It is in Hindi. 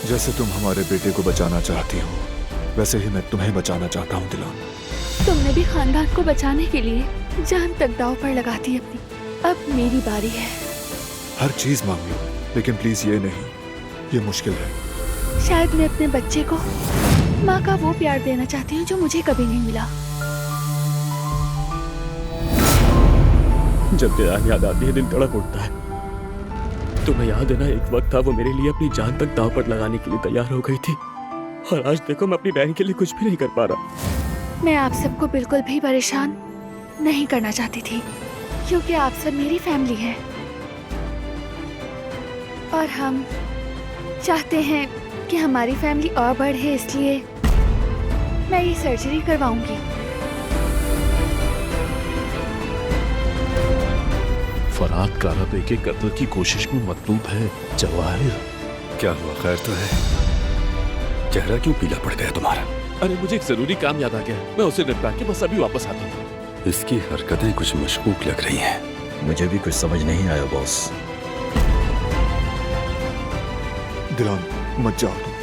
जैसे तुम हमारे बेटे को बचाना चाहती हो, वैसे ही मैं तुम्हें बचाना चाहता हूँ दिलान। तुमने भी खानदान को बचाने के लिए जान तक दांव पर लगा दी अपनी। अब मेरी बारी है। हर चीज मांग लो, लेकिन प्लीज ये नहीं, ये मुश्किल है। शायद मैं अपने बच्चे को माँ का वो प्यार देना चाहती हूँ जो मुझे कभी नहीं मिला। जब दिलान याद आती है दिल धड़क उठता है। तुम्हें याद है ना, एक वक्त था वो मेरे लिए अपनी जान तक दांव पर लगाने के लिए तैयार हो गई थी, और आज देखो मैं अपनी बहन के लिए कुछ भी नहीं कर पा रहा। मैं आप सबको बिल्कुल भी परेशान नहीं करना चाहती थी, क्योंकि आप सब मेरी फैमिली है और हम चाहते हैं कि हमारी फैमिली और बढ़े, इसलिए मैं ये सर्जरी करवाऊंगी। फरहाद कारा बे के कत्ल की कोशिश में मतलूब है जवाहिर। क्या हुआ, खैर तो है? चेहरा क्यों पीला पड़ गया तुम्हारा? अरे मुझे एक जरूरी काम याद आ गया, मैं उसे निपटा के बस अभी वापस आता हूँ। इसकी हरकतें कुछ मशकूक लग रही हैं। मुझे भी कुछ समझ नहीं आया बॉस। दिलान मत जाओ तुम।